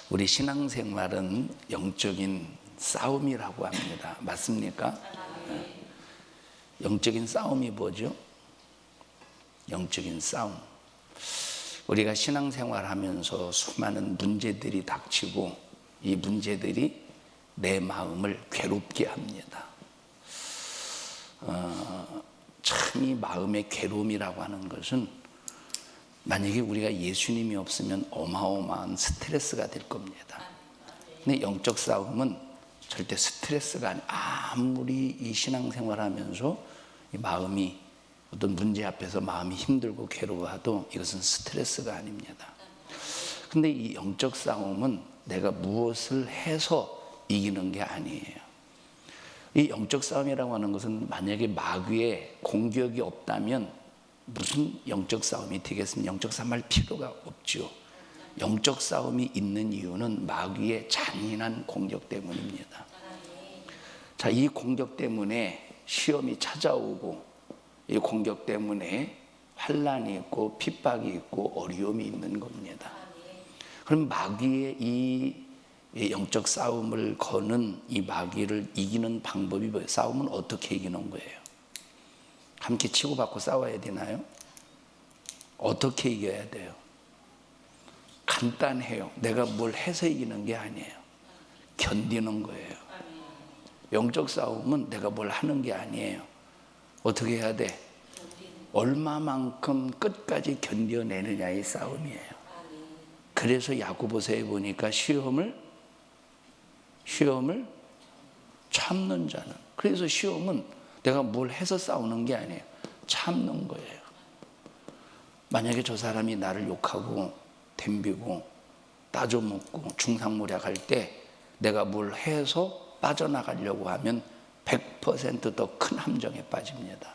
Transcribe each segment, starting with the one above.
우리 신앙생활은 영적인 싸움이라고 합니다. 맞습니까? 영적인 싸움이 뭐죠? 영적인 싸움. 우리가 신앙생활하면서 수많은 문제들이 닥치고 이 문제들이 내 마음을 괴롭게 합니다. 참 이 마음의 괴로움이라고 하는 것은 만약에 우리가 예수님이 없으면 어마어마한 스트레스가 될 겁니다. 근데 영적 싸움은 절대 스트레스가 아니에요. 아무리 이 신앙생활하면서 이 마음이 어떤 문제 앞에서 마음이 힘들고 괴로워도 이것은 스트레스가 아닙니다. 근데 이 영적 싸움은 내가 무엇을 해서 이기는 게 아니에요. 이 영적 싸움이라고 하는 것은 만약에 마귀의 공격이 없다면 무슨 영적 싸움이 되겠습니까? 영적 싸움 할 필요가 없죠. 영적 싸움이 있는 이유는 마귀의 잔인한 공격 때문입니다. 자, 이 공격 때문에 시험이 찾아오고 이 공격 때문에 환난이 있고 핍박이 있고 어려움이 있는 겁니다. 그럼 마귀의 이 영적 싸움을 거는 이 마귀를 이기는 방법이 뭐예요? 싸움은 어떻게 이기는 거예요? 함께 치고받고 싸워야 되나요? 어떻게 이겨야 돼요? 간단해요. 내가 뭘 해서 이기는 게 아니에요. 견디는 거예요. 영적 싸움은 내가 뭘 하는 게 아니에요. 어떻게 해야 돼? 얼마만큼 끝까지 견뎌내느냐의 싸움이에요. 그래서 야고보서에 보니까 시험을 참는 자는, 그래서 시험은 내가 뭘 해서 싸우는 게 아니에요. 참는 거예요. 만약에 저 사람이 나를 욕하고 덤비고 따져먹고 중상모략할 때 내가 뭘 해서 빠져나가려고 하면 100% 더 큰 함정에 빠집니다.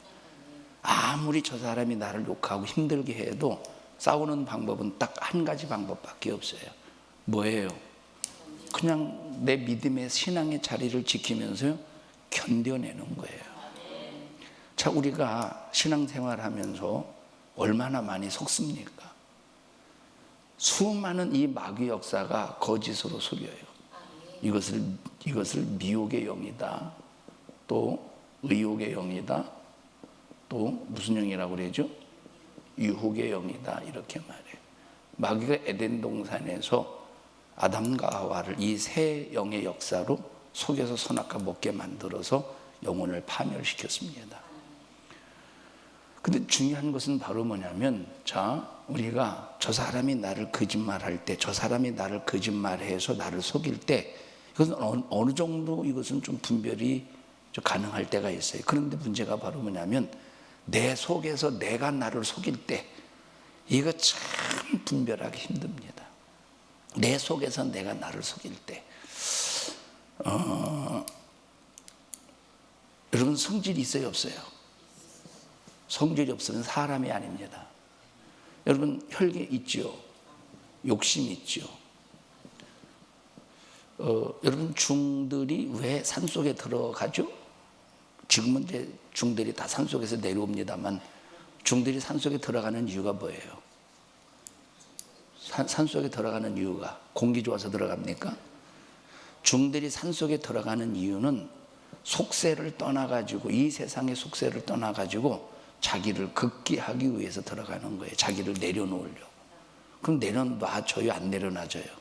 아무리 저 사람이 나를 욕하고 힘들게 해도 싸우는 방법은 딱 한 가지 방법밖에 없어요. 뭐예요? 그냥 내 믿음의 신앙의 자리를 지키면서 견뎌내는 거예요. 자, 우리가 신앙생활하면서 얼마나 많이 속습니까? 수많은 이 마귀 역사가 거짓으로 속여요. 이것을 미혹의 영이다, 또 의혹의 영이다, 또 무슨 영이라고 그러죠? 유혹의 영이다, 이렇게 말해요. 마귀가 에덴 동산에서 아담과 하와를 이 세 영의 역사로 속여서 선악과 먹게 만들어서 영혼을 파멸시켰습니다. 근데 중요한 것은 바로 뭐냐면, 자, 우리가 저 사람이 나를 거짓말할 때, 저 사람이 나를 거짓말해서 나를 속일 때, 이것은 어느 정도 이것은 좀 분별이 좀 가능할 때가 있어요. 그런데 문제가 바로 뭐냐면, 내 속에서 내가 나를 속일 때, 이거 참 분별하기 힘듭니다. 내 속에서 내가 나를 속일 때, 여러분 성질이 있어요, 없어요? 성질이 없으면 사람이 아닙니다. 여러분 혈기 있죠? 욕심이 있죠? 여러분 중들이 왜 산속에 들어가죠? 지금은 이제 중들이 다 산속에서 내려옵니다만, 중들이 산속에 들어가는 이유가 뭐예요? 산속에 들어가는 이유가 공기 좋아서 들어갑니까? 중들이 산속에 들어가는 이유는 속세를 떠나가지고, 이 세상의 속세를 떠나가지고 자기를 극기하기 위해서 들어가는 거예요. 자기를 내려놓으려고. 그럼 내려놔줘요, 안 내려놔줘요?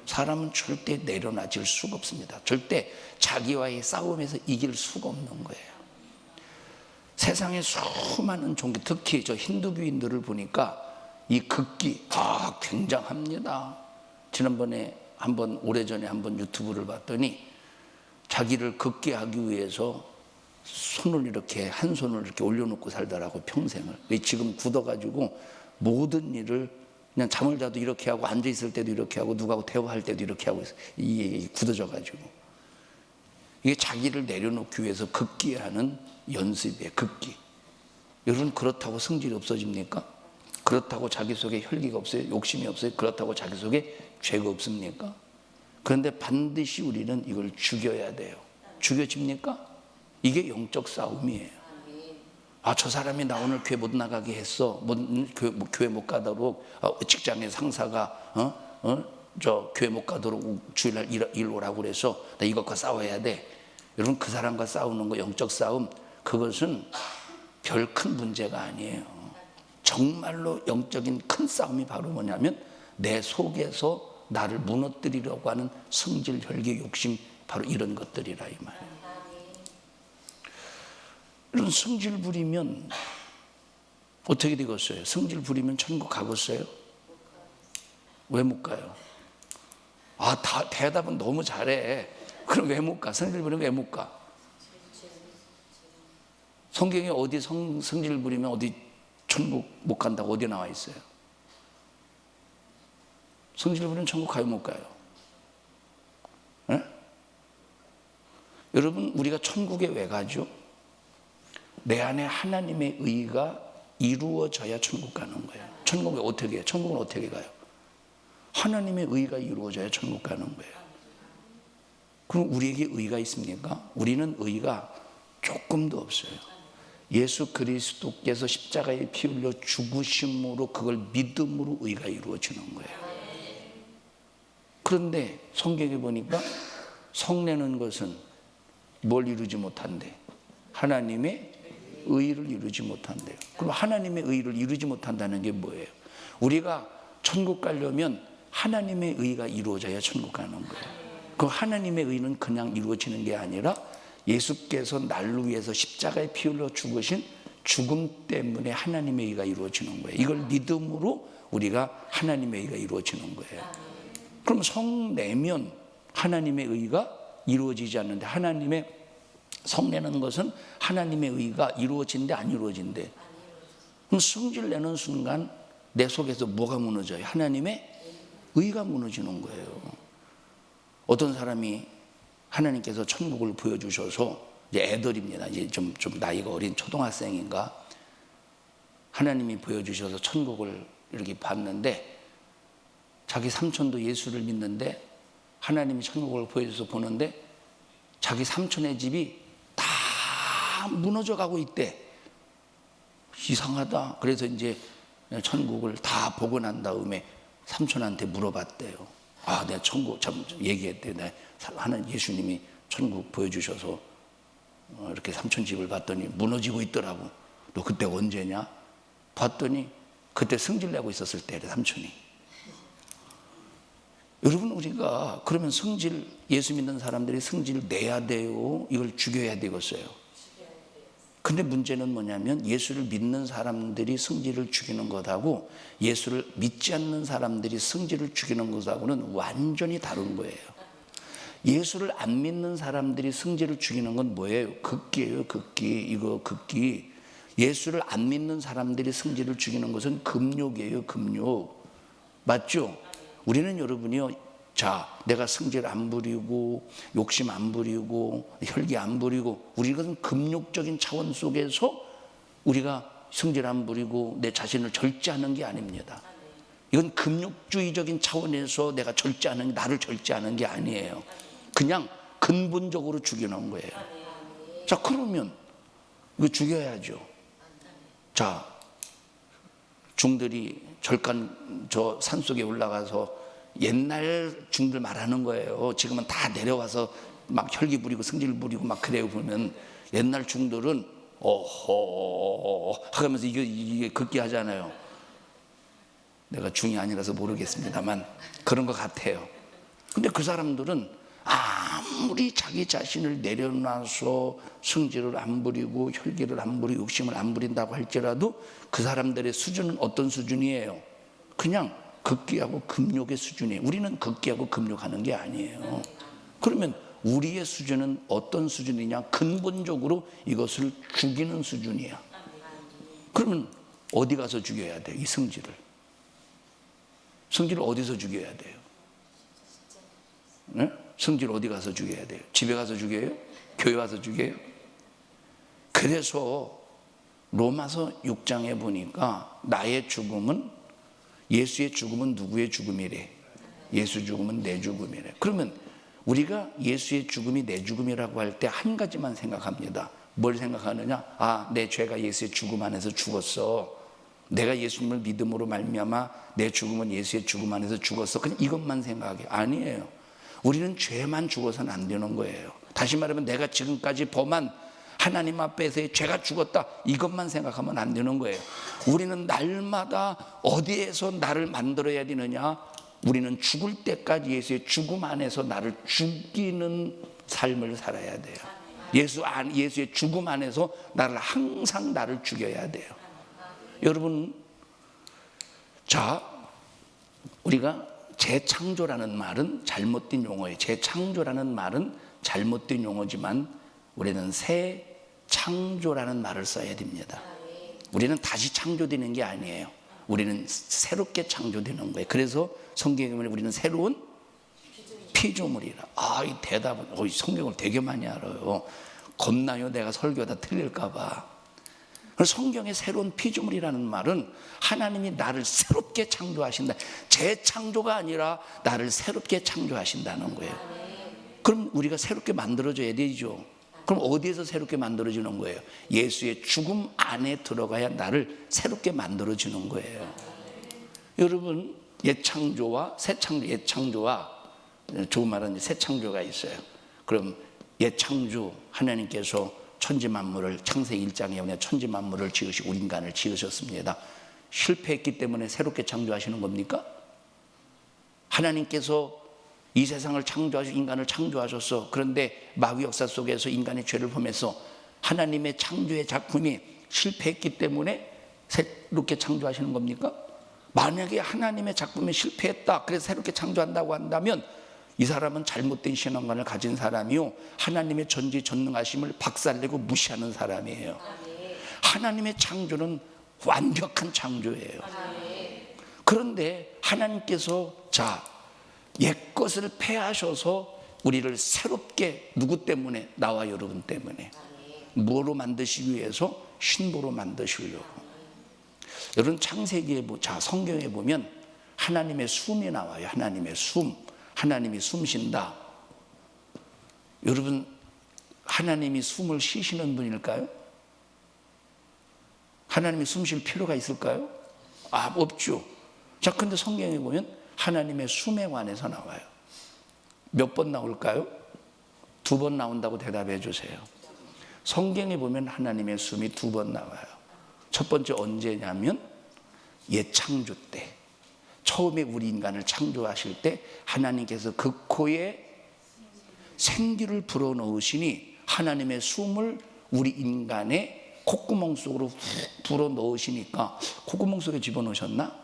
사람은 절대 내려놔질 수가 없습니다. 절대 자기와의 싸움에서 이길 수가 없는 거예요. 세상에 수많은 종교, 특히 저 힌두교인들을 보니까 이 극기, 굉장합니다. 지난번에 오래전에 한번 유튜브를 봤더니 자기를 극기하기 위해서 손을 이렇게, 한 손을 이렇게 올려놓고 살더라고, 평생을. 지금 굳어가지고 모든 일을 그냥 잠을 자도 이렇게 하고, 앉아있을 때도 이렇게 하고, 누구하고 대화할 때도 이렇게 하고 있어요. 이게 굳어져가지고. 이게 자기를 내려놓기 위해서 극기하는 연습이에요, 극기. 여러분, 그렇다고 성질이 없어집니까? 그렇다고 자기 속에 혈기가 없어요? 욕심이 없어요? 그렇다고 자기 속에 죄가 없습니까? 그런데 반드시 우리는 이걸 죽여야 돼요. 죽여집니까? 이게 영적 싸움이에요. 저 사람이 나 오늘 교회 못 나가게 했어. 교회 못 가도록 직장의 상사가 저 교회 못 가도록 주일날 일 오라고 그래서 나 이것과 싸워야 돼. 여러분, 그 사람과 싸우는 거, 영적 싸움, 그것은 별 큰 문제가 아니에요. 정말로 영적인 큰 싸움이 바로 뭐냐면 내 속에서 나를 무너뜨리려고 하는 성질, 혈기, 욕심, 바로 이런 것들이라 이 말이에요. 이런 성질 부리면 어떻게 되겠어요? 성질 부리면 천국 가겠어요? 왜 못 가요? 대답은 너무 잘해. 그럼 왜 못 가? 성질 부리면 왜 못 가? 성경에 어디 성질 부리면 어디 천국 못 간다고 어디 나와 있어요? 성질 부리면 천국 가요, 못 가요? 네? 여러분, 우리가 천국에 왜 가죠? 내 안에 하나님의 의가 이루어져야 천국 가는 거예요. 천국에 어떻게 해요? 천국은 어떻게 가요? 하나님의 의가 이루어져야 천국 가는 거예요. 그럼 우리에게 의가 있습니까? 우리는 의가 조금도 없어요. 예수 그리스도께서 십자가에 피 흘려 죽으심으로 그걸 믿음으로 의가 이루어지는 거예요. 그런데 성경에 보니까 성내는 것은 뭘 이루지 못한대? 하나님의 의를 이루지 못한대요. 그럼 하나님의 의를 이루지 못한다는 게 뭐예요? 우리가 천국 가려면 하나님의 의가 이루어져야 천국 가는 거예요. 그 하나님의 의는 그냥 이루어지는 게 아니라 예수께서 나를 위해서 십자가에 피 흘려 죽으신 죽음 때문에 하나님의 의가 이루어지는 거예요. 이걸 믿음으로 우리가 하나님의 의가 이루어지는 거예요. 그럼 성내면 하나님의 의가 이루어지지 않는데, 하나님의 성내는 것은 하나님의 의가 이루어진대, 안 이루어진대? 그럼 성질 내는 순간 내 속에서 뭐가 무너져요? 하나님의 의가 무너지는 거예요. 어떤 사람이 하나님께서 천국을 보여주셔서, 이제 애들입니다. 이제 좀 나이가 어린 초등학생인가, 하나님이 보여주셔서 천국을 이렇게 봤는데, 자기 삼촌도 예수를 믿는데 하나님이 천국을 보여줘서 보는데 자기 삼촌의 집이 다 무너져 가고 있대. 이상하다. 그래서 이제 천국을 다 보고 난 다음에 삼촌한테 물어봤대요. 내가 천국 참 얘기했대. 하는 예수님이 천국 보여주셔서 이렇게 삼촌 집을 봤더니 무너지고 있더라고. 너 그때 언제냐? 봤더니 그때 성질 내고 있었을 때래, 삼촌이. 여러분, 우리가 그러면 성질, 예수 믿는 사람들이 성질 내야 돼요? 이걸 죽여야 되겠어요? 근데 문제는 뭐냐면 예수를 믿는 사람들이 성질을 죽이는 것하고 예수를 믿지 않는 사람들이 성질을 죽이는 것하고는 완전히 다른 거예요. 예수를 안 믿는 사람들이 성질을 죽이는 건 뭐예요? 극기예요, 극기. 이거 극기. 예수를 안 믿는 사람들이 성질을 죽이는 것은 금욕이에요, 금욕. 맞죠? 우리는 여러분이요, 내가 성질 안 부리고 욕심 안 부리고 혈기 안 부리고, 우리는 금욕적인 차원 속에서 우리가 성질 안 부리고 내 자신을 절제하는 게 아닙니다. 이건 금욕주의적인 차원에서 내가 절제하는, 나를 절제하는 게 아니에요. 그냥 근본적으로 죽여놓은 거예요. 자, 그러면 이거 죽여야죠. 자, 중들이 절간 저 산속에 올라가서 옛날 중들 말하는 거예요. 지금은 다 내려와서 막 혈기 부리고 성질 부리고 막 그래요. 보면 옛날 중들은 하면서 이게 극기 하잖아요. 내가 중이 아니라서 모르겠습니다만 그런 것 같아요. 근데 그 사람들은 아무리 자기 자신을 내려놔서 성질을 안 부리고 혈기를 안 부리고 욕심을 안 부린다고 할지라도 그 사람들의 수준은 어떤 수준이에요? 그냥 극기하고 금욕의 수준이에요. 우리는 극기하고 금욕하는 게 아니에요. 그러면 우리의 수준은 어떤 수준이냐? 근본적으로 이것을 죽이는 수준이야. 그러면 어디 가서 죽여야 돼요? 이 성질을. 성질을 어디서 죽여야 돼요? 네? 성질 어디 가서 죽여야 돼요? 집에 가서 죽여요? 교회 와서 죽여요? 그래서 로마서 6장에 보니까 나의 죽음은, 예수의 죽음은 누구의 죽음이래? 예수 죽음은 내 죽음이래. 그러면 우리가 예수의 죽음이 내 죽음이라고 할 때 한 가지만 생각합니다. 뭘 생각하느냐? 내 죄가 예수의 죽음 안에서 죽었어. 내가 예수님을 믿음으로 말미암아 내 죽음은 예수의 죽음 안에서 죽었어. 그냥 이것만 생각해. 아니에요. 우리는 죄만 죽어서는 안 되는 거예요. 다시 말하면 내가 지금까지 범한 하나님 앞에서의 죄가 죽었다, 이것만 생각하면 안 되는 거예요. 우리는 날마다 어디에서 나를 만들어야 되느냐? 우리는 죽을 때까지 예수의 죽음 안에서 나를 죽이는 삶을 살아야 돼요. 예수의 죽음 안에서 항상 나를 죽여야 돼요. 여러분, 자, 우리가 재창조라는 말은 잘못된 용어예요. 재창조라는 말은 잘못된 용어지만 우리는 새 창조라는 말을 써야 됩니다. 우리는 다시 창조되는 게 아니에요. 우리는 새롭게 창조되는 거예요. 그래서 성경에 보면 우리는 새로운 피조물이라. 이 대답은 성경을 되게 많이 알아요. 겁나요, 내가 설교하다 틀릴까 봐. 성경의 새로운 피조물이라는 말은 하나님이 나를 새롭게 창조하신다. 재창조가 아니라 나를 새롭게 창조하신다는 거예요. 그럼 우리가 새롭게 만들어져야 되죠. 그럼 어디에서 새롭게 만들어지는 거예요? 예수의 죽음 안에 들어가야 나를 새롭게 만들어지는 거예요. 여러분, 옛창조와 새창조, 옛창조와 좋은 말은 새창조가 있어요. 그럼 옛창조, 하나님께서 천지만물을, 창세기 1장에 보면 천지만물을 지으시고 우리 인간을 지으셨습니다. 실패했기 때문에 새롭게 창조하시는 겁니까? 하나님께서 이 세상을 창조하시고 인간을 창조하셨어. 그런데 마귀 역사 속에서 인간의 죄를 범해서 하나님의 창조의 작품이 실패했기 때문에 새롭게 창조하시는 겁니까? 만약에 하나님의 작품이 실패했다, 그래서 새롭게 창조한다고 한다면 이 사람은 잘못된 신앙관을 가진 사람이요, 하나님의 전지전능하심을 박살내고 무시하는 사람이에요. 하나님의 창조는 완벽한 창조예요. 그런데 하나님께서 옛것을 폐하셔서 우리를 새롭게, 누구 때문에? 나와 여러분 때문에. 무엇으로 만드시기 위해서? 신부로 만드시려고. 여러분, 창세기에 성경에 보면 하나님의 숨이 나와요. 하나님의 숨. 하나님이 숨쉰다. 여러분, 하나님이 숨을 쉬시는 분일까요? 하나님이 숨 쉴 필요가 있을까요? 없죠. 근데 성경에 보면 하나님의 숨에 관해서 나와요. 몇 번 나올까요? 2번 나온다고 대답해 주세요. 성경에 보면 하나님의 숨이 2번 나와요. 첫 번째 언제냐면 옛 창조 때, 처음에 우리 인간을 창조하실 때 하나님께서 그 코에 생기를 불어넣으시니 하나님의 숨을 우리 인간의 콧구멍 속으로 훅 불어넣으시니까, 콧구멍 속에 집어넣으셨나?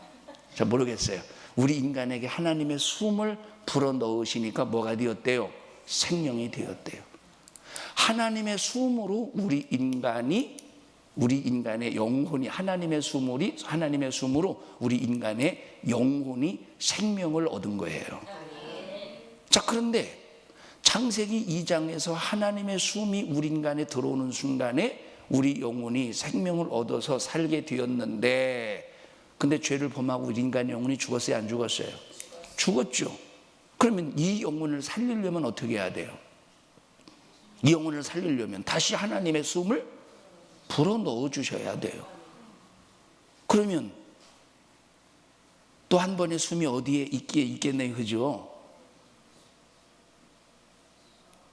모르겠어요. 우리 인간에게 하나님의 숨을 불어넣으시니까 뭐가 되었대요? 생명이 되었대요. 하나님의 숨으로 우리 인간의 영혼이, 하나님의 숨으로 우리 인간의 영혼이 생명을 얻은 거예요. 그런데 창세기 2장에서 하나님의 숨이 우리 인간에 들어오는 순간에 우리 영혼이 생명을 얻어서 살게 되었는데, 근데 죄를 범하고 우리 인간의 영혼이 죽었어요, 안 죽었어요? 죽었죠. 그러면 이 영혼을 살리려면 어떻게 해야 돼요? 이 영혼을 살리려면 다시 하나님의 숨을 불어넣어 주셔야 돼요. 그러면 또 한 번의 숨이 어디에 있겠네요, 그죠?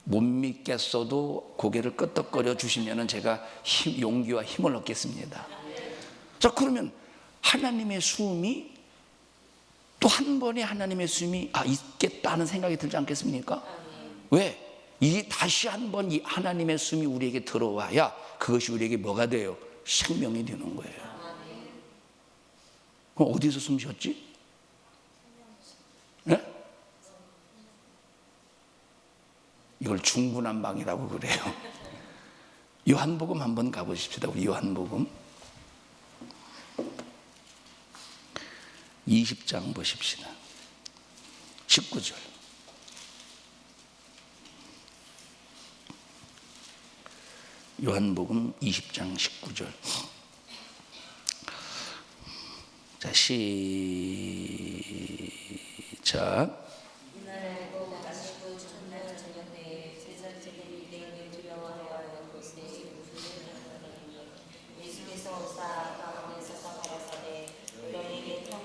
못 믿겠어도 고개를 끄덕거려 주시면 제가 용기와 힘을 얻겠습니다. 그러면 하나님의 숨이, 또 한 번의 하나님의 숨이 있겠다는 생각이 들지 않겠습니까? 왜? 다시 한 번 이 하나님의 숨이 우리에게 들어와야 그것이 우리에게 뭐가 돼요? 생명이 되는 거예요. 그럼 어디서 숨 쉬었지? 네? 이걸 중구난방이라고 그래요. 요한복음 한번 가보십시다. 우리 요한복음 20장 보십시다. 19절. 요한복음 20장 19절. 시작.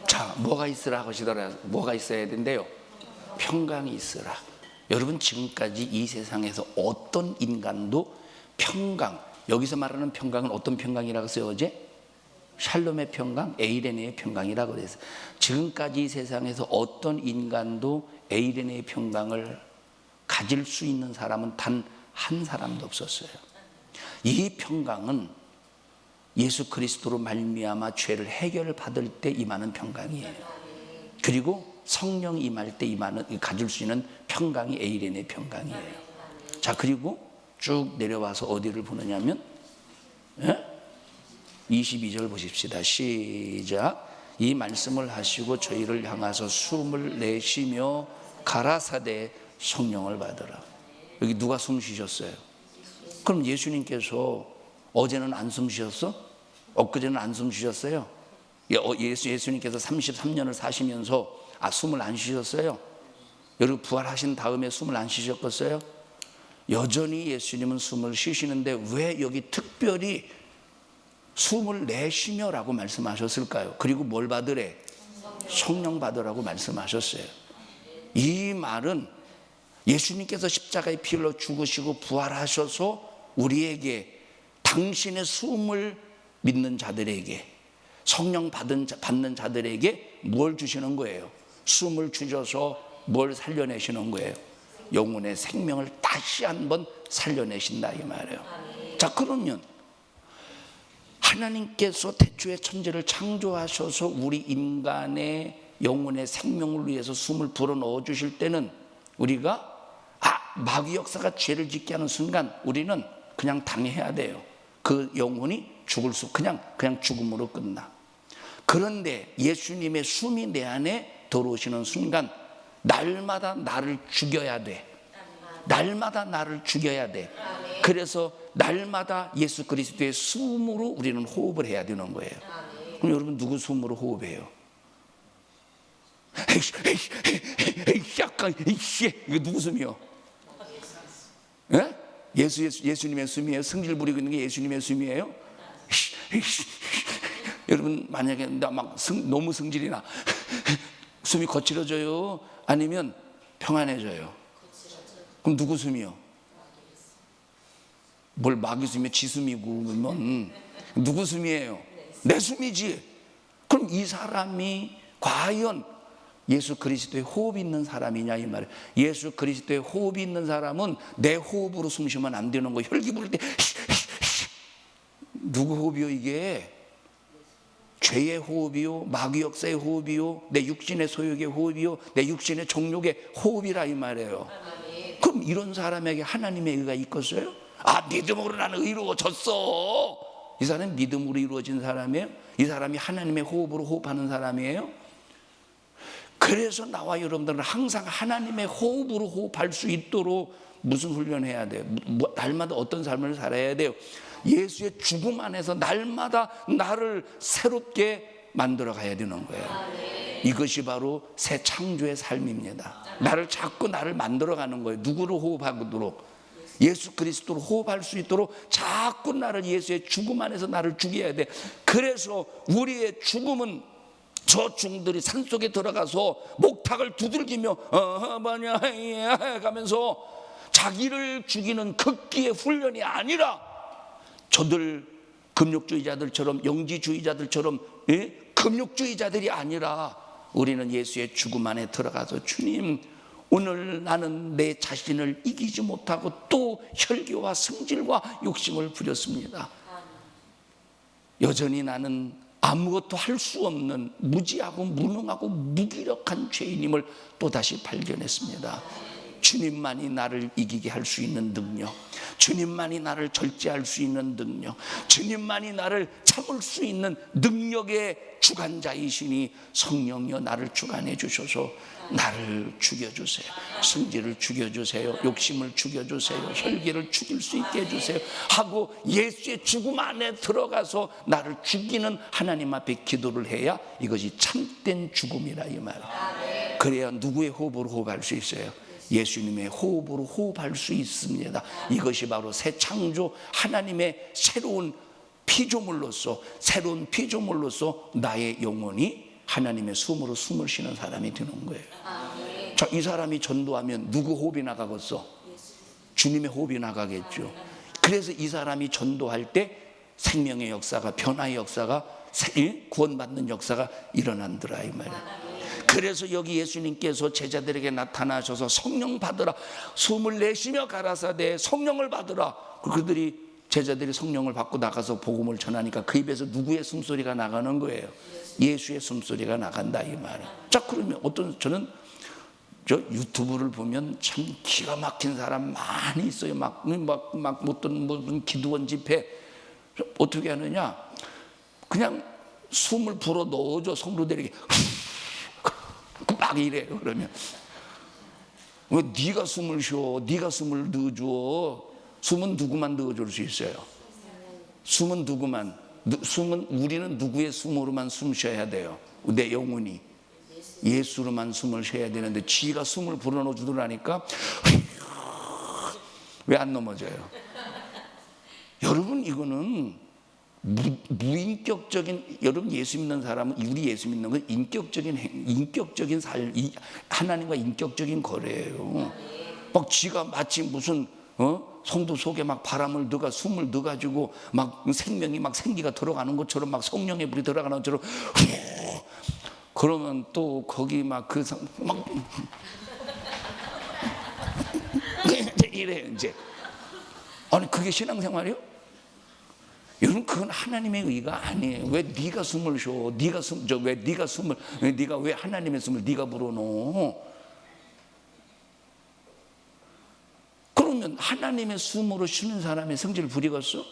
자, 뭐가 있으라 하시더라. 뭐가 있어야 된대요? 평강이 있으라. 여러분, 지금까지 이 세상에서 어떤 인간도 평강, 여기서 말하는 평강은 어떤 평강이라고 했어요? 어제? 샬롬의 평강, 에이레네의 평강이라고 그랬어요. 지금까지 이 세상에서 어떤 인간도 에이레네의 평강을 가질 수 있는 사람은 단 한 사람도 없었어요. 이 평강은 예수 그리스도로 말미암아 죄를 해결받을 때 임하는 평강이에요. 그리고 성령 임할 때 임하는, 가질 수 있는 평강이 에이레네 평강이에요. 자, 그리고 쭉 내려와서 어디를 보느냐면 22절 보십시다. 시작. 이 말씀을 하시고 저희를 향하서 숨을 내쉬며 가라사대 성령을 받으라. 여기 누가 숨 쉬셨어요? 그럼 예수님께서 어제는 안 숨 쉬셨어? 엊그제는 안 숨 쉬셨어요? 예수님께서 33년을 사시면서 숨을 안 쉬셨어요? 여러분, 부활하신 다음에 숨을 안 쉬셨겠어요? 여전히 예수님은 숨을 쉬시는데 왜 여기 특별히 숨을 내쉬며라고 말씀하셨을까요? 그리고 뭘 받으래? 성령 받으라고 말씀하셨어요. 이 말은 예수님께서 십자가에 피 흘려 죽으시고 부활하셔서 우리에게, 당신의 숨을 믿는 자들에게, 성령 받는 자들에게 뭘 주시는 거예요? 숨을 주셔서 뭘 살려내시는 거예요? 영혼의 생명을 다시 한번 살려내신다 이 말이에요. 자, 그러면 하나님께서 태초에 천지를 창조하셔서 우리 인간의 영혼의 생명을 위해서 숨을 불어넣어 주실 때는 우리가 마귀 역사가 죄를 짓게 하는 순간 우리는 그냥 당해야 돼요. 그 영혼이 죽을 수, 그냥 죽음으로 끝나. 그런데 예수님의 숨이 내 안에 들어오시는 순간 날마다 나를 죽여야 돼. 날마다 나를 죽여야 돼. 그래서 날마다 예수 그리스도의 숨으로 우리는 호흡을 해야 되는 거예요. 그럼 여러분, 누구 숨으로 호흡해요? 이거 누구 숨이요? 예? 예수님의 숨이에요? 승질 부리고 있는 게 예수님의 숨이에요? 여러분, 만약에 나 막 너무 승질이 나 숨이 거칠어져요? 아니면 평안해져요? 그럼 누구 숨이요? 뭘 마귀 숨이면 지 숨이고, 그러면 누구 숨이에요? 내 숨이지. 그럼 이 사람이 과연 예수 그리스도의 호흡이 있는 사람이냐 이 말이에요. 예수 그리스도의 호흡이 있는 사람은 내 호흡으로 숨 쉬면 안 되는 거예요. 혈기 부를 때 누구 호흡이요? 이게 죄의 호흡이요, 마귀 역사의 호흡이요, 내 육신의 소욕의 호흡이요, 내 육신의 정욕의 호흡이라 이 말이에요. 그럼 이런 사람에게 하나님의 의가 있겠어요? 믿음으로 나는 의로워졌어. 이 사람이 믿음으로 이루어진 사람이에요? 이 사람이 하나님의 호흡으로 호흡하는 사람이에요? 그래서 나와 여러분들은 항상 하나님의 호흡으로 호흡할 수 있도록 무슨 훈련해야 돼요? 날마다 어떤 삶을 살아야 돼요? 예수의 죽음 안에서 날마다 나를 새롭게 만들어 가야 되는 거예요. 이것이 바로 새 창조의 삶입니다. 자꾸 나를 만들어 가는 거예요. 누구로 호흡하도록? 예수 그리스도로 호흡할 수 있도록 자꾸 나를, 예수의 죽음 안에서 나를 죽여야 돼. 그래서 우리의 죽음은 저 중들이 산속에 들어가서 목탁을 두들기며 뭐냐 가면서 자기를 죽이는 극기의 훈련이 아니라, 저들 금욕주의자들처럼, 영지주의자들처럼 금욕주의자들이 아니라 우리는 예수의 죽음 안에 들어가서, 주님, 오늘 나는 내 자신을 이기지 못하고 또 혈기와 성질과 욕심을 부렸습니다. 여전히 나는 아무것도 할 수 없는 무지하고 무능하고 무기력한 죄인임을 또다시 발견했습니다. 주님만이 나를 이기게 할 수 있는 능력, 주님만이 나를 절제할 수 있는 능력, 주님만이 나를 참을 수 있는 능력의 주관자이시니 성령이여 나를 주관해 주셔서 나를 죽여주세요. 성질을 죽여주세요. 욕심을 죽여주세요. 혈기를 죽일 수 있게 해주세요 하고 예수의 죽음 안에 들어가서 나를 죽이는 하나님 앞에 기도를 해야 이것이 참된 죽음이라 이 말. 그래야 누구의 호흡으로 호흡할 수 있어요? 예수님의 호흡으로 호흡할 수 있습니다. 이것이 바로 새 창조, 하나님의 새로운 피조물로서 나의 영혼이 하나님의 숨으로 숨을 쉬는 사람이 되는 거예요. 자, 이 사람이 전도하면 누구 호흡이 나가겠어? 주님의 호흡이 나가겠죠. 그래서 이 사람이 전도할 때 생명의 역사가, 변화의 역사가, 구원받는 역사가 일어난더라 이 말이야. 그래서 여기 예수님께서 제자들에게 나타나셔서 성령 받으라, 숨을 내쉬며 가라사대 성령을 받으라. 제자들이 성령을 받고 나가서 복음을 전하니까 그 입에서 누구의 숨소리가 나가는 거예요? 예수의 숨소리가 나간다 이 말이야. 자, 그러면 저는 저 유튜브를 보면 참 기가 막힌 사람 많이 있어요. 막 어떤 기도원 집회 어떻게 하느냐? 그냥 숨을 불어 넣어줘 성도들에게 막 이래요. 그러면 왜 네가 숨을 쉬어? 네가 숨을 넣어줘. 숨은 누구만 넣어줄 수 있어요? 숨은 누구만? 우리는 누구의 숨으로만 숨 쉬어야 돼요? 내 영혼이 예수로만 숨을 쉬어야 되는데 지가 숨을 불어넣어 주더라니까 왜 안 넘어져요? 여러분, 이거는 무인격적인, 여러분 예수 믿는 사람은, 우리 예수 믿는 건 인격적인 삶, 하나님과 인격적인 거래예요. 막 지가 마치 무슨 성도 속에 막 바람을 넣어 숨을 넣어가지고 막 생명이 막 생기가 들어가는 것처럼 막 성령의 불이 들어가는 것처럼 그러면 또 거기 막 이래 이제. 아니 그게 신앙생활이요? 여러분, 그건 하나님의 의가 아니에요. 왜 네가 숨을 쉬어? 네가 왜 하나님의 숨을 네가 불어넣어? 그러면 하나님의 숨으로 쉬는 사람의 성질 부리겠어?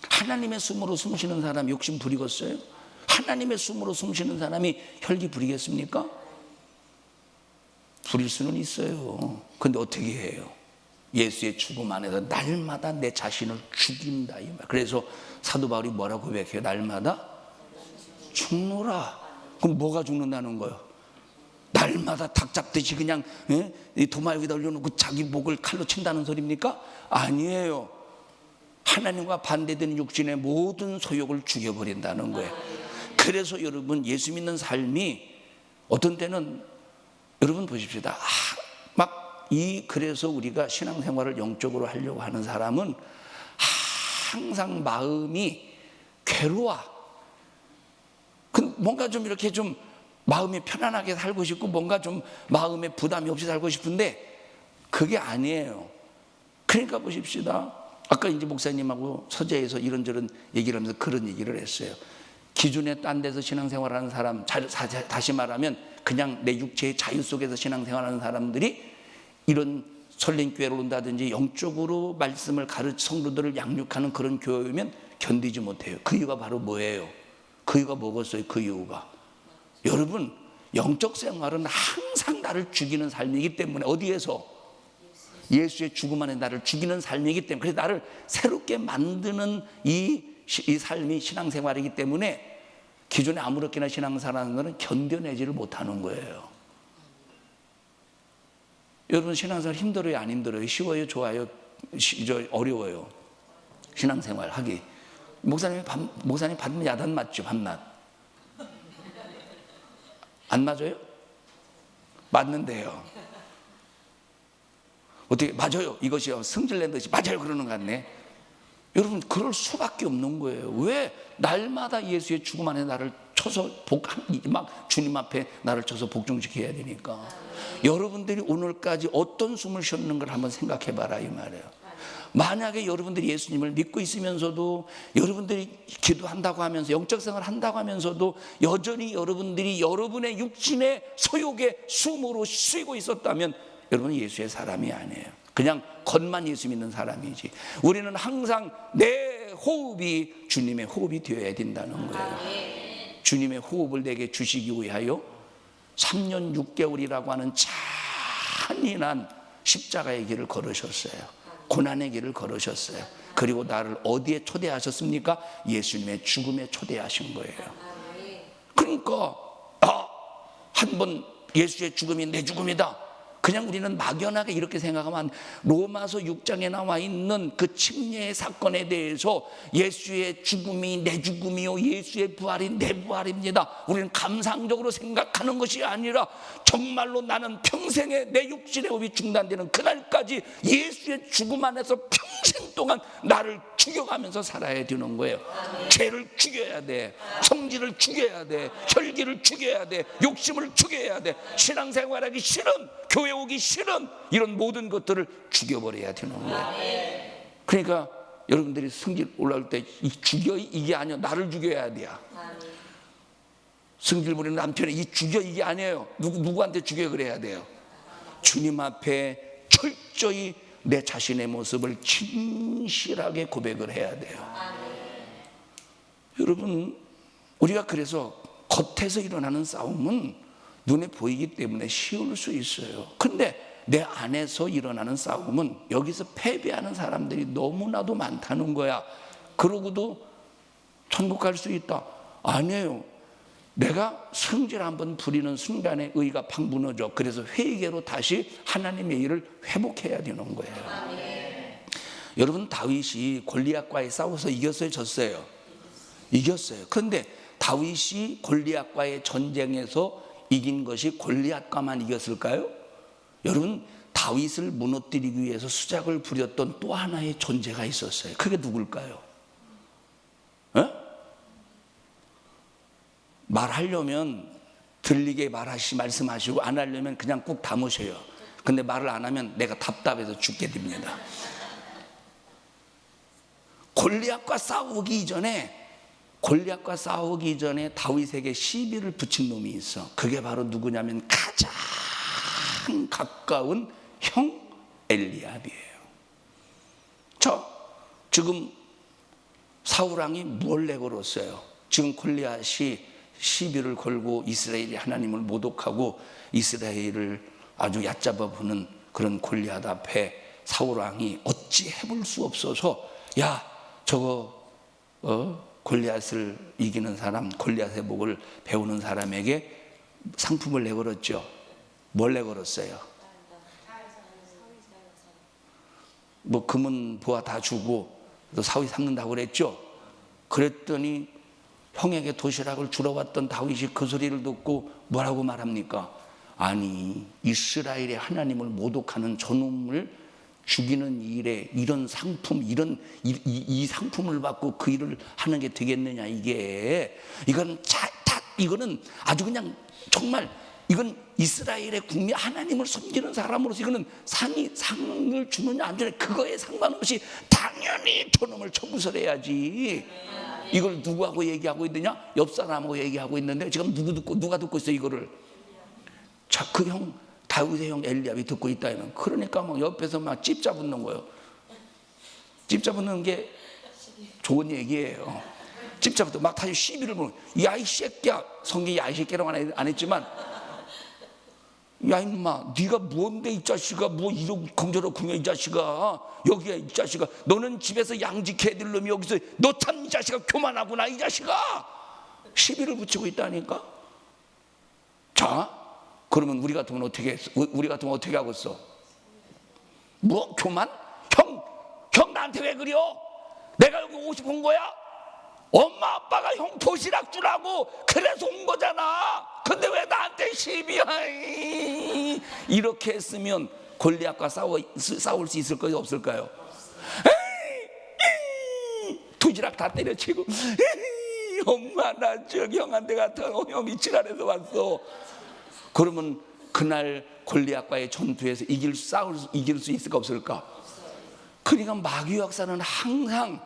하나님의 숨으로 숨 쉬는 사람 욕심 부리겠어요? 하나님의 숨으로 숨 쉬는 사람이 혈기 부리겠습니까? 부릴 수는 있어요. 근데 어떻게 해요? 예수의 죽음 안에서 날마다 내 자신을 죽인다 이 말. 그래서 사도 바울이 뭐라고 고백해요? 날마다 죽노라. 그럼 뭐가 죽는다는 거예요? 날마다 닭 잡듯이 그냥 도마 위에다 올려놓고 자기 목을 칼로 친다는 소리입니까? 아니에요. 하나님과 반대되는 육신의 모든 소욕을 죽여버린다는 거예요. 그래서 여러분, 예수 믿는 삶이 어떤 때는, 여러분 보십시다. 그래서 우리가 신앙생활을 영적으로 하려고 하는 사람은 항상 마음이 괴로워. 뭔가 좀 이렇게 좀 마음이 편안하게 살고 싶고 뭔가 좀 마음에 부담이 없이 살고 싶은데 그게 아니에요. 그러니까 보십시다. 아까 이제 목사님하고 서재에서 이런저런 얘기를 하면서 그런 얘기를 했어요. 기준에 딴 데서 신앙생활하는 사람, 다시 말하면 그냥 내 육체의 자유 속에서 신앙생활하는 사람들이 이런 설린교회로 온다든지 영적으로 말씀을 성도들을 양육하는 그런 교회면 견디지 못해요. 그 이유가 바로 뭐예요? 그 이유가 뭐겠어요? 그 이유가, 여러분, 영적 생활은 항상 나를 죽이는 삶이기 때문에, 어디에서? 예수의 죽음 안에 나를 죽이는 삶이기 때문에, 그래서 나를 새롭게 만드는 이 삶이 신앙생활이기 때문에 기존에 아무렇게나 신앙생활하는 것은 견뎌내지를 못하는 거예요. 여러분, 신앙생활 힘들어요? 안 힘들어요? 쉬워요? 좋아요? 어려워요? 신앙생활 하기. 목사님 받으면 야단 맞죠? 밤낮 안 맞아요? 맞는데요. 어떻게 맞아요? 이것이요 성질낸 듯이 맞아요 그러는 것 같네. 여러분, 그럴 수밖에 없는 거예요. 왜? 날마다 예수의 죽음 안에 나를 쳐서 주님 앞에 나를 쳐서 복종시켜야 되니까. 여러분들이 오늘까지 어떤 숨을 쉬었는 걸 한번 생각해 봐라 이 말이에요. 만약에 여러분들이 예수님을 믿고 있으면서도, 여러분들이 기도한다고 하면서 영적 생활을 한다고 하면서도 여전히 여러분들이 여러분의 육신의 소욕의 숨으로 쉬고 있었다면 여러분은 예수의 사람이 아니에요. 그냥 겉만 예수 믿는 사람이지. 우리는 항상 내 호흡이 주님의 호흡이 되어야 된다는 거예요. 주님의 호흡을 내게 주시기 위하여 3년 6개월이라고 하는 잔인한 십자가의 길을 걸으셨어요. 고난의 길을 걸으셨어요. 그리고 나를 어디에 초대하셨습니까? 예수님의 죽음에 초대하신 거예요. 그러니까 한 번 예수의 죽음이 내 죽음이다, 그냥 우리는 막연하게 이렇게 생각하면 로마서 6장에 나와 있는 그 침례의 사건에 대해서 예수의 죽음이 내 죽음이요 예수의 부활이 내 부활입니다, 우리는 감상적으로 생각하는 것이 아니라 정말로 나는 평생에 내 육신의 호흡이 중단되는 그날까지 예수의 죽음 안에서 평생 동안 나를 죽여가면서 살아야 되는 거예요. 죄를 죽여야 돼, 성질을 죽여야 돼, 혈기를 죽여야 돼, 욕심을 죽여야 돼, 신앙생활하기 싫은, 교회 오기 싫은 이런 모든 것들을 죽여버려야 되는 거예요. 그러니까 여러분들이 성질 올라올 때 죽여 이게 아니야, 나를 죽여야 돼요. 성질 부리는 남편이 이 죽여 이게 아니에요. 누구한테 죽여 그래야 돼요. 주님 앞에 철저히 내 자신의 모습을 진실하게 고백을 해야 돼요. 여러분, 우리가 그래서 겉에서 일어나는 싸움은 눈에 보이기 때문에 쉬울 수 있어요. 근데 내 안에서 일어나는 싸움은 여기서 패배하는 사람들이 너무나도 많다는 거야. 그러고도 천국 갈 수 있다? 아니에요. 내가 성질 한번 부리는 순간에 의가 팍 무너져. 그래서 회개로 다시 하나님의 일을 회복해야 되는 거예요. 여러분, 다윗이 골리앗과의 싸워서 이겼어요, 졌어요? 이겼어요. 그런데 다윗이 골리앗과의 전쟁에서 이긴 것이 골리앗과만 이겼을까요? 여러분, 다윗을 무너뜨리기 위해서 수작을 부렸던 또 하나의 존재가 있었어요. 그게 누굴까요? 말하려면 들리게 말씀하시고 안 하려면 그냥 꾹 담으셔요. 근데 말을 안 하면 내가 답답해서 죽게 됩니다. 골리앗과 싸우기 전에 다윗에게 시비를 붙인 놈이 있어. 그게 바로 누구냐면 가장 가까운 형 엘리압이에요. 지금 사울왕이 뭘 내걸었어요? 지금 골리앗이 시비를 걸고 이스라엘이 하나님을 모독하고 이스라엘을 아주 얕잡아 보는 그런 골리앗 앞에 사울왕이 어찌 해볼 수 없어서 야, 저거 골리앗을 이기는 사람, 골리앗의 목을 베우는 사람에게 상품을 내걸었죠. 뭘 내걸었어요? 뭐 금은 보아 다 주고 또 사위 삼는다고 그랬죠. 그랬더니 형에게 도시락을 주러 왔던 다윗이 그 소리를 듣고 뭐라고 말합니까? 아니, 이스라엘의 하나님을 모독하는 저놈을 죽이는 일에 이런 상품, 이 상품을 받고 그 일을 하는 게 되겠느냐, 이거는 아주 그냥 정말 이건 이스라엘의 국민, 하나님을 섬기는 사람으로서 이거는 상을 주느냐 안 주느냐 그거에 상관없이 당연히 저놈을 처구설해야지. 이걸 누구하고 얘기하고 있느냐? 옆 사람하고 얘기하고 있는데 지금 누가 듣고 있어 이거를? 자, 그 형 다윗의 형 엘리압이 듣고 있다는. 그러니까 막 옆에서 막 찝 잡는 거예요. 찝 잡는 게 좋은 얘기예요. 찝 잡도 막 다시 시비를 보는. 야, 이 새끼야. 성경이 야, 이 새끼라고 안 했지만, 야, 임마, 네가 뭔데 이 자식아, 뭐 이런 긍저럭궁여 이 자식아, 여기야 이 자식아, 너는 집에서 양직해야 될 놈이 여기서 너 참 이 자식아 교만하구나 이 자식아. 시비를 붙이고 있다니까. 자, 그러면 우리 같으면 어떻게 하고 있어? 뭐 교만? 형 나한테 왜 그려? 내가 여기 오고 싶은 거야? 엄마 아빠가 형 도시락 주라고 그래서 온 거잖아. 근데 왜 나한테 시비야? 이렇게 했으면 골리앗과 싸울 수 있을까요, 없을까요? 도시락 다 때려치고 엄마 나 저기 형한테 갔다 형이 지랄해서 왔어. 그러면 그날 골리앗과의 전투에서 이길 수 있을까 없을까? 그러니까 마귀 역사는 항상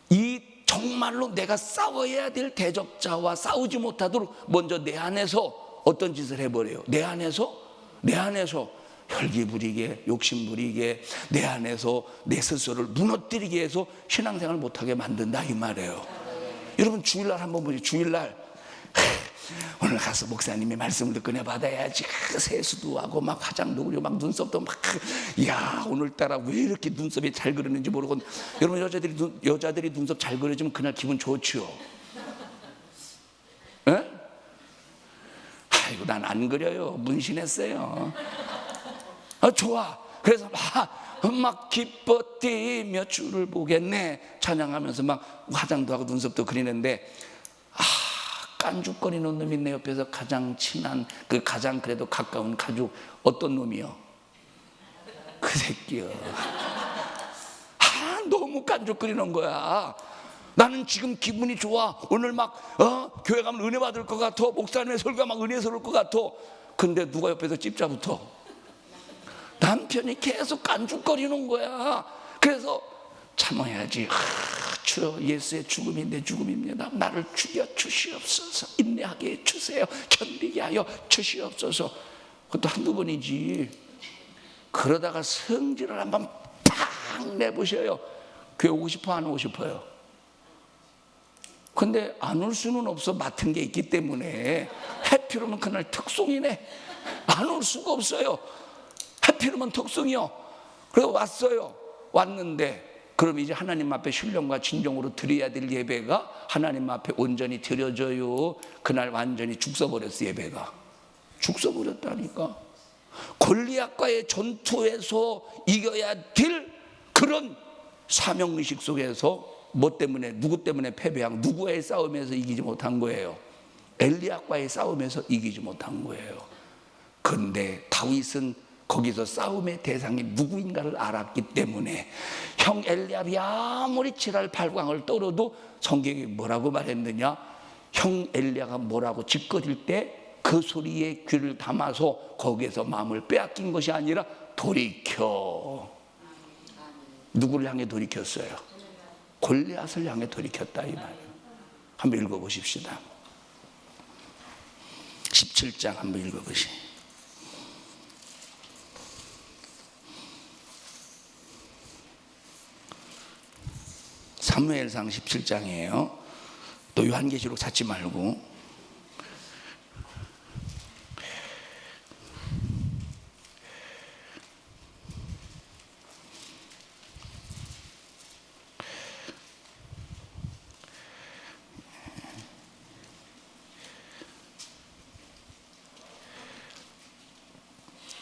이 정말로 내가 싸워야 될 대적자와 싸우지 못하도록 먼저 내 안에서 어떤 짓을 해버려요. 내 안에서 혈기 부리게, 욕심 부리게, 내 안에서 내 스스로를 무너뜨리게 해서 신앙생활을 못하게 만든다 이 말이에요. 여러분, 주일날 한번 보세요. 주일날 오늘 가서 목사님의 말씀을 듣고 받아야지. 세수도 하고 막 화장도 그리고 막 눈썹도 막, 야, 오늘따라 왜 이렇게 눈썹이 잘 그리는지 모르고. 여러분, 여자들이 눈썹 잘 그려주면 그날 기분 좋지요. 에? 아이고, 난 안 그려요. 문신했어요. 좋아. 그래서 막 기뻐 뛰며 주를 보겠네 찬양하면서 막 화장도 하고 눈썹도 그리는데, 깐죽거리는 놈이 내 옆에서 가장 친한, 가장 그래도 가까운 가족, 어떤 놈이요? 그 새끼요. 너무 깐죽거리는 거야. 나는 지금 기분이 좋아. 오늘 막 교회 가면 은혜 받을 것 같아. 목사님의 설교가 막 은혜스러울 것 같아. 근데 누가 옆에서 찝자붙어? 남편이 계속 깐죽거리는 거야. 그래서 참아야지. 주여, 예수의 죽음이 내 죽음입니다. 나를 죽여 주시옵소서. 인내하게 해 주세요. 견디게 하여 주시옵소서. 그것도 한두 번이지. 그러다가 성질을 한번 팍 내보셔요. 교회 오고 싶어, 안 오고 싶어요? 근데 안 올 수는 없어. 맡은 게 있기 때문에. 해피로면 그날 특송이네. 안 올 수가 없어요. 해피로면 특송이요. 그래서 왔어요. 왔는데 그럼 이제 하나님 앞에 신령과 진정으로 드려야 될 예배가 하나님 앞에 온전히 드려져요. 그날 완전히 죽서버렸어. 예배가 죽서버렸다니까. 골리앗과의 전투에서 이겨야 될 그런 사명의식 속에서 뭐 때문에, 누구 때문에 패배한, 누구의 싸움에서 이기지 못한 거예요? 엘리압과의 싸움에서 이기지 못한 거예요. 그런데 다윗은 거기서 싸움의 대상이 누구인가를 알았기 때문에 형 엘리압이 아무리 칠할 발광을 떨어도 성경이 뭐라고 말했느냐? 형 엘리야가 뭐라고 짓거릴 때 그 소리에 귀를 담아서 거기에서 마음을 빼앗긴 것이 아니라 돌이켜. 누구를 향해 돌이켰어요? 골리앗을 향해 돌이켰다 이 말이에요. 한번 읽어보십시다. 17장 한번 읽어보시죠. 사무엘상 17장이에요. 또 요한계시록 찾지 말고.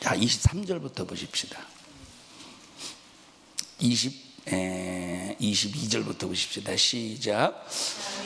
자, 23절부터 보십시다. 22절부터 보십시다. 시작.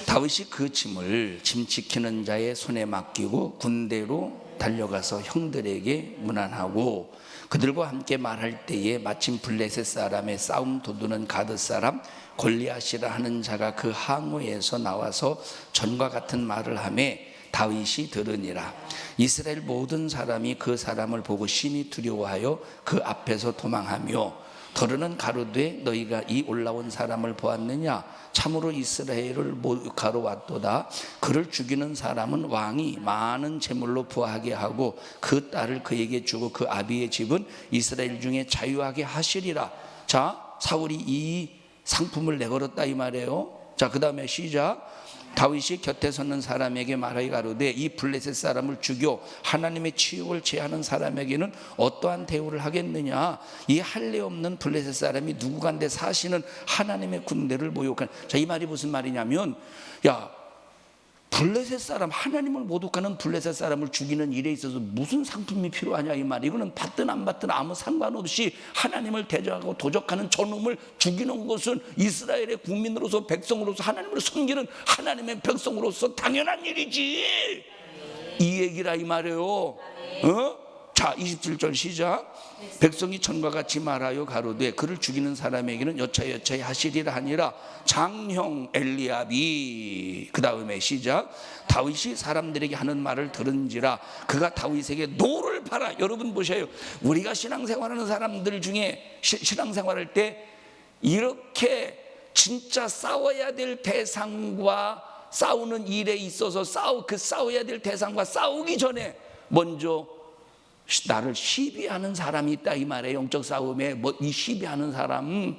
다윗이 그 짐을 짐 지키는 자의 손에 맡기고 군대로 달려가서 형들에게 문안하고 그들과 함께 말할 때에 마침 블레셋 사람의 싸움 도두는 가드 사람 골리앗이라 하는 자가 그 항우에서 나와서 전과 같은 말을 하매 다윗이 들으니라. 이스라엘 모든 사람이 그 사람을 보고 심히 두려워하여 그 앞에서 도망하며 더러는 가로되 너희가 이 올라온 사람을 보았느냐? 참으로 이스라엘을 모욕하러 왔도다. 그를 죽이는 사람은 왕이 많은 재물로 부하게 하고 그 딸을 그에게 주고 그 아비의 집은 이스라엘 중에 자유하게 하시리라. 자, 사울이 이 상품을 내걸었다 이 말이에요. 자, 그 다음에 시작. 다윗이 곁에 서는 사람에게 말하여 가로되 이 블레셋 사람을 죽여 하나님의 치욕을 제하는 사람에게는 어떠한 대우를 하겠느냐? 이 할례 없는 블레셋 사람이 누구간데 사시는 하나님의 군대를 모욕한. 자, 이 말이 무슨 말이냐면, 야, 블레셋 사람, 하나님을 모독하는 블레셋 사람을 죽이는 일에 있어서 무슨 상품이 필요하냐 이 말. 이거는 받든 안 받든 아무 상관없이 하나님을 대적하고 도적하는 저놈을 죽이는 것은 이스라엘의 국민으로서 백성으로서 하나님을 섬기는 하나님의 백성으로서 당연한 일이지. 이 얘기라 이 말이에요. 자, 27절 시작. 백성이 전과 같이 말하여 가로되 그를 죽이는 사람에게는 여차여차히 하시리라 하니라. 장형 엘리압이, 그 다음에 시작. 다윗이 사람들에게 하는 말을 들은지라 그가 다윗에게 노를 팔아. 여러분 보셔요. 우리가 신앙생활하는 사람들 중에 신앙생활할 때 이렇게 진짜 싸워야 될 대상과 싸우는 일에 있어서 싸워야 될 대상과 싸우기 전에 먼저 나를 시비하는 사람이 있다 이 말이에요. 영적 싸움에 이 시비하는 사람,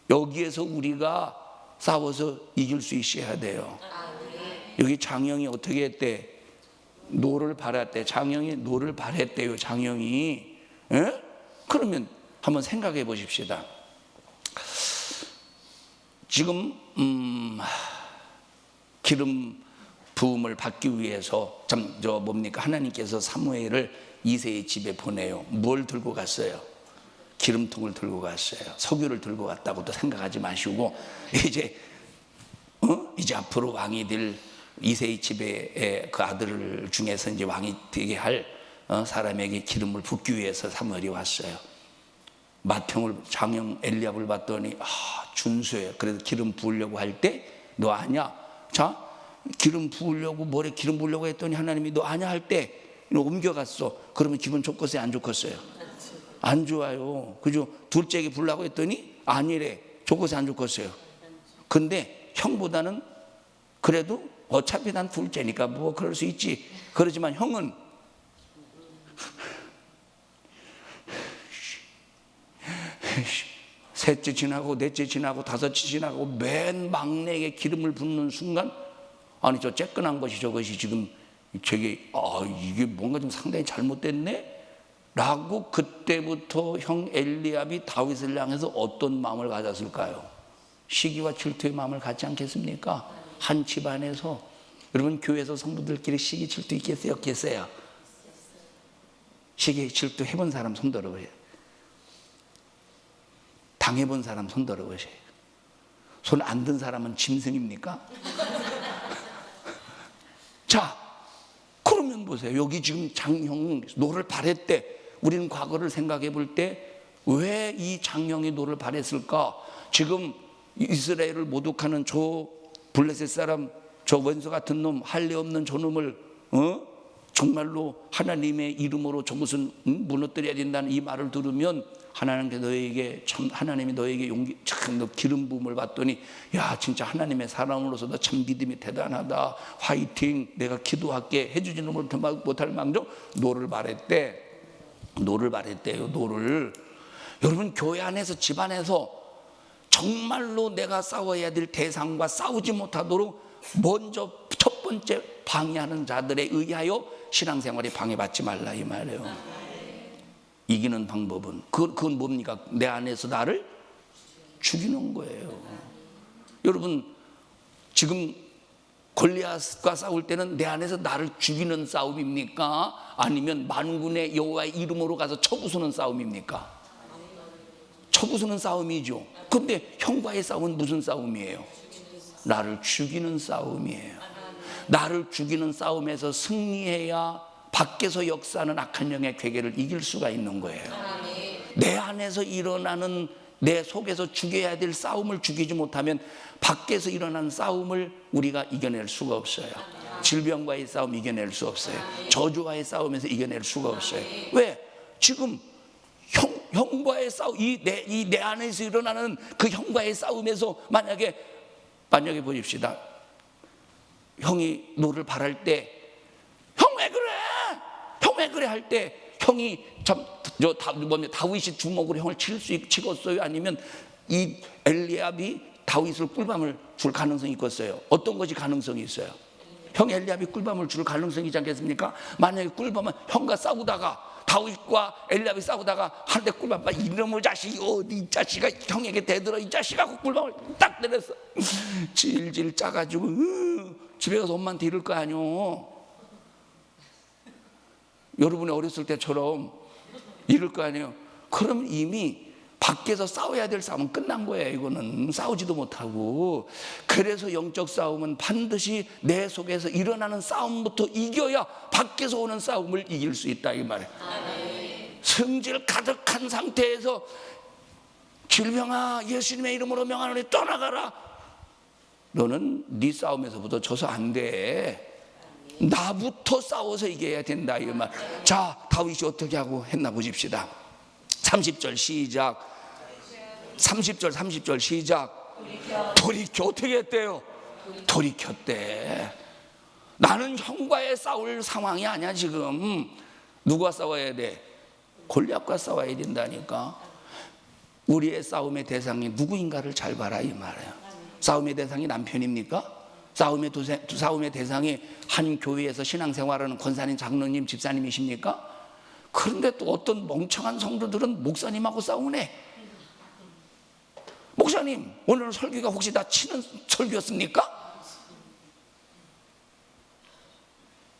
여기에서 우리가 싸워서 이길 수 있어야 돼요. 여기 장영이 어떻게 했대? 노를 바랐대. 장영이 노를 바랬대요. 장영이. 에? 그러면 한번 생각해 보십시다. 지금 기름 부음을 받기 위해서 하나님께서 사무엘을 이새의 집에 보내요. 뭘 들고 갔어요? 기름통을 들고 갔어요. 석유를 들고 갔다고도 생각하지 마시고 이제 앞으로 왕이 될 이새의 집에 그 아들 중에서 이제 왕이 되게 할 사람에게 기름을 붓기 위해서 사무엘이 왔어요. 맏형을 장형 엘리압을 봤더니 준수해요. 그래서 기름 부으려고 할 때 너 아냐? 자, 기름 부으려고 머리에 기름 부으려고 했더니 하나님이 너 아냐 할 때 옮겨갔어. 그러면 기분 좋겠어요? 안 좋겠어요? 안 좋아요. 그죠? 둘째에게 부으려고 했더니 아니래. 좋겠어요? 안 좋겠어요? 근데 형보다는 그래도 어차피 난 둘째니까 뭐 그럴 수 있지. 그러지만 형은 셋째 지나고 넷째 지나고 다섯째 지나고 맨 막내에게 기름을 붓는 순간 아니 저 쬐끈한 것이 저것이 지금 이게 뭔가 좀 상당히 잘못됐네 라고 그때부터 형 엘리압이 다윗을 향해서 어떤 마음을 가졌을까요? 시기와 질투의 마음을 갖지 않겠습니까? 한 집안에서 여러분 교회에서 성도들끼리 시기 질투 있겠어요? 없겠어요? 시기 질투 해본 사람 손 들어보세요. 당해본 사람 손 들어보세요. 손 안 든 사람은 짐승입니까? 자, 그러면 보세요. 여기 지금 장형 노를 바랬대. 우리는 과거를 생각해 볼 때 왜 이 장형이 노를 바랬을까? 지금 이스라엘을 모독하는 저 블레셋 사람, 저 원수 같은 놈, 할례 없는 저 놈을 정말로 하나님의 이름으로 저것은 무너뜨려야 된다는 이 말을 들으면 하나님이 너에게 용기 참 기름 부음을 받더니 야 진짜 하나님의 사람으로서도 참 믿음이 대단하다. 화이팅. 내가 기도할게. 해주지는 못할 망정 노를 바랬대. 노를 바랬대요. 노를. 여러분 교회 안에서 집안에서 정말로 내가 싸워야 될 대상과 싸우지 못하도록 먼저 첫 번째 방해하는 자들에 의하여 신앙생활에 방해받지 말라 이 말이에요. 이기는 방법은 그건 뭡니까? 내 안에서 나를 죽이는 거예요. 여러분 지금 골리앗과 싸울 때는 내 안에서 나를 죽이는 싸움입니까? 아니면 만군의 여호와의 이름으로 가서 쳐부수는 싸움입니까? 쳐부수는 싸움이죠. 근데 형과의 싸움은 무슨 싸움이에요? 나를 죽이는 싸움이에요. 나를 죽이는 싸움에서 승리해야 밖에서 역사하는 악한 영의 괴계를 이길 수가 있는 거예요. 내 안에서 일어나는 내 속에서 죽여야 될 싸움을 죽이지 못하면 밖에서 일어나는 싸움을 우리가 이겨낼 수가 없어요. 질병과의 싸움 이겨낼 수 없어요. 저주와의 싸움에서 이겨낼 수가 없어요. 왜? 지금 형과의 싸움, 내 안에서 일어나는 그 형과의 싸움에서 만약에 보십시다. 형이 노를 바랄 때 형 왜 그래? 형 왜 그래? 할 때 형이 다윗이 주먹으로 형을 치겠어요? 아니면 이 엘리압이 다윗을 꿀밤을 줄 가능성이 있겠어요? 어떤 것이 가능성이 있어요? 형 엘리압이 꿀밤을 줄 가능성이 있지 않겠습니까? 만약에 꿀밤은 형과 싸우다가 다윗과 엘리압이 싸우다가 한대 꿀밤 이놈의 자식이 어디 이 자식아 형에게 대들어 이 자식아 꿀밤을 딱 때렸어. 질질 짜가지고 집에 가서 엄마한테 이럴 거 아니오. 여러분이 어렸을 때처럼 이럴 거 아니에요. 그럼 이미 밖에서 싸워야 될 싸움은 끝난 거예요. 이거는 싸우지도 못하고. 그래서 영적 싸움은 반드시 내 속에서 일어나는 싸움부터 이겨야 밖에서 오는 싸움을 이길 수 있다 이 말이에요. 성질 가득한 상태에서 질병아 예수님의 이름으로 명하노니 떠나가라. 너는 네 싸움에서부터 져서 안 돼. 나부터 싸워서 이겨야 된다 이 말. 자, 다윗이 어떻게 하고 했나 보십시다. 30절 시작. 30절 시작. 돌이켜 어떻게 했대요? 돌이켰대. 나는 형과의 싸울 상황이 아니야 지금. 누구와 싸워야 돼? 골리앗과 싸워야 된다니까. 우리의 싸움의 대상이 누구인가를 잘 봐라 이 말이에요. 싸움의 대상이 남편입니까? 싸움의 대상이 한 교회에서 신앙생활하는 권사님, 장로님, 집사님이십니까? 그런데 또 어떤 멍청한 성도들은 목사님하고 싸우네. 목사님 오늘 설교가 혹시 나 치는 설교였습니까?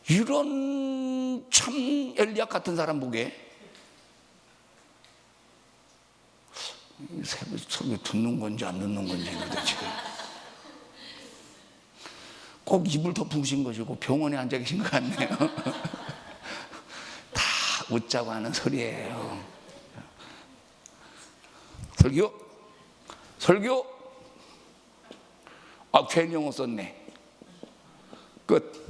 이런 참 엘리야 같은 사람 보게 설교 듣는 건지 안 듣는 건지 도대체 꼭 입을 덮으신 것이고 병원에 앉아 계신 것 같네요. 다 웃자고 하는 소리예요. 설교 괜히 영어 썼네. 끝.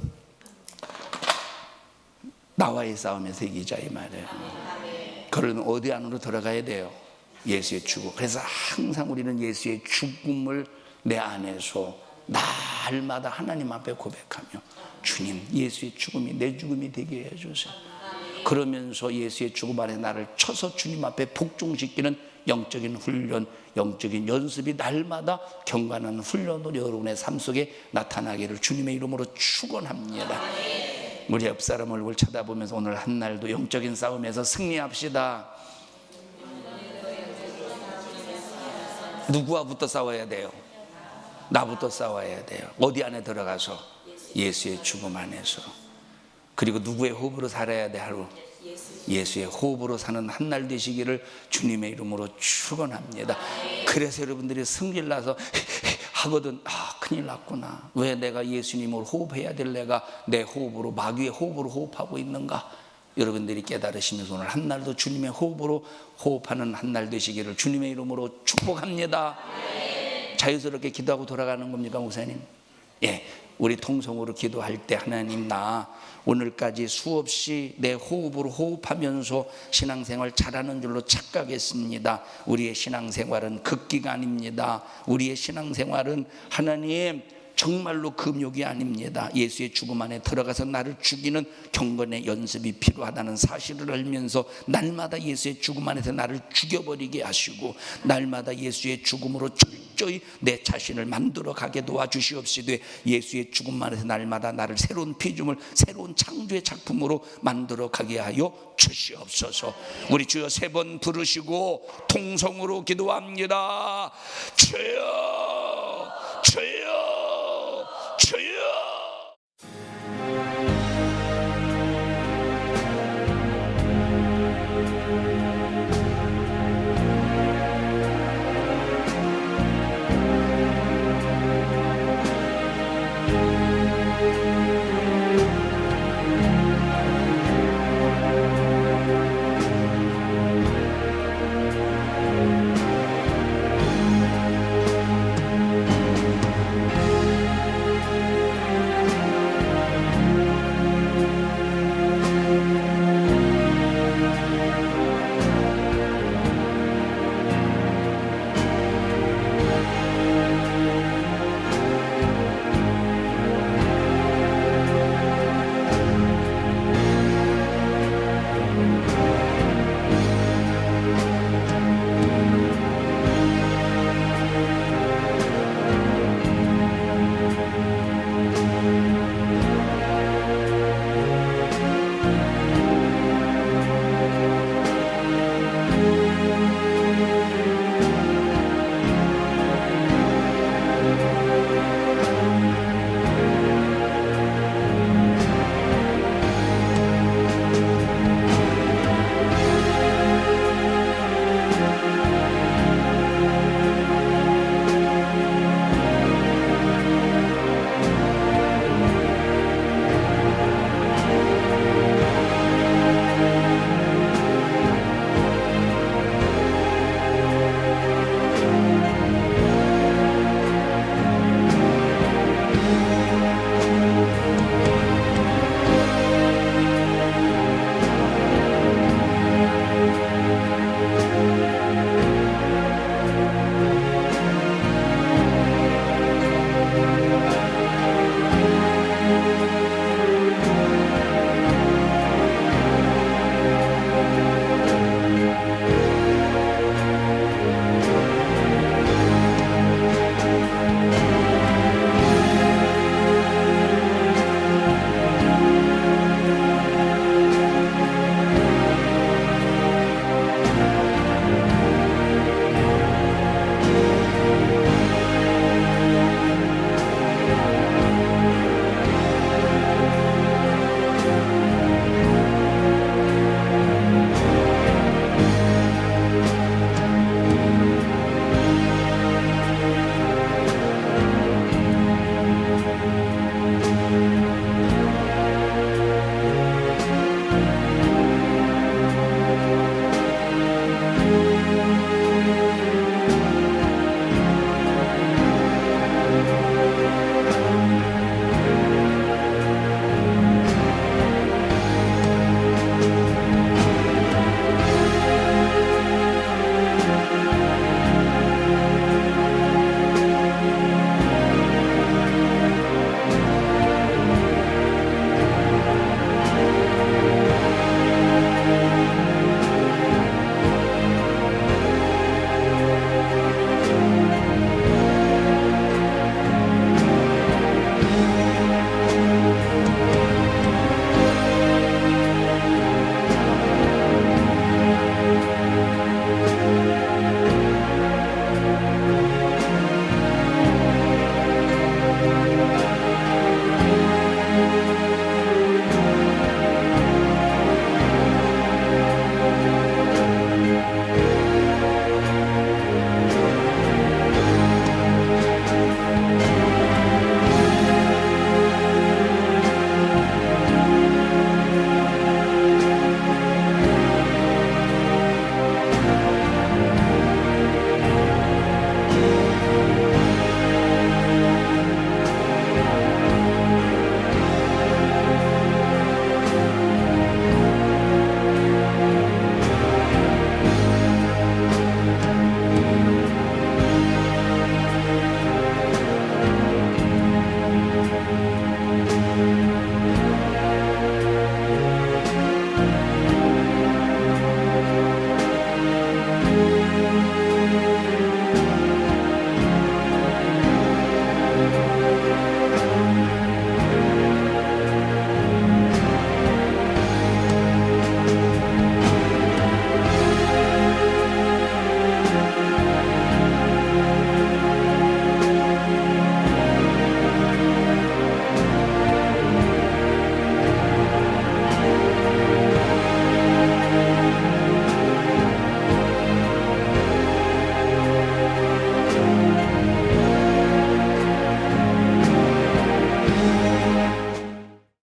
나와의 싸움에서 이기자 이 말이에요. 그러면 어디 안으로 들어가야 돼요? 예수의 죽음. 그래서 항상 우리는 예수의 죽음을 내 안에서 날마다 하나님 앞에 고백하며 주님, 예수의 죽음이 내 죽음이 되게 해주세요. 그러면서 예수의 죽음 안에 나를 쳐서 주님 앞에 복종시키는 영적인 훈련, 영적인 연습이 날마다 경건한 훈련으로 여러분의 삶 속에 나타나기를 주님의 이름으로 축원합니다. 우리 옆 사람 얼굴 쳐다보면서 오늘 한 날도 영적인 싸움에서 승리합시다. 누구와부터 싸워야 돼요? 나부터 싸워야 돼요. 어디 안에 들어가서? 예수의 죽음 안에서. 그리고 누구의 호흡으로 살아야 돼? 하루 예수의 호흡으로 사는 한 날 되시기를 주님의 이름으로 축원합니다. 그래서 여러분들이 승질 나서 하거든. 큰일 났구나. 왜 내가 예수님을 호흡해야 될 내가 내 호흡으로 마귀의 호흡으로 호흡하고 있는가? 여러분들이 깨달으시면서 오늘 한 날도 주님의 호흡으로 호흡하는 한 날 되시기를 주님의 이름으로 축복합니다. 자유스럽게 기도하고 돌아가는 겁니까, 목사님? 예, 우리 통성으로 기도할 때 하나님, 나 오늘까지 수없이 내 호흡으로 호흡하면서 신앙생활 잘하는 줄로 착각했습니다. 우리의 신앙생활은 극기가 아닙니다. 우리의 신앙생활은 하나님 정말로 금욕이 아닙니다. 예수의 죽음 안에 들어가서 나를 죽이는 경건의 연습이 필요하다는 사실을 알면서 날마다 예수의 죽음 안에서 나를 죽여버리게 하시고 날마다 예수의 죽음으로 철저히 내 자신을 만들어 가게 도와주시옵시되 예수의 죽음 안에서 날마다 나를 새로운 피조물, 새로운 창조의 작품으로 만들어 가게 하여 주시옵소서. 우리 주여 3번 부르시고 통성으로 기도합니다. 주여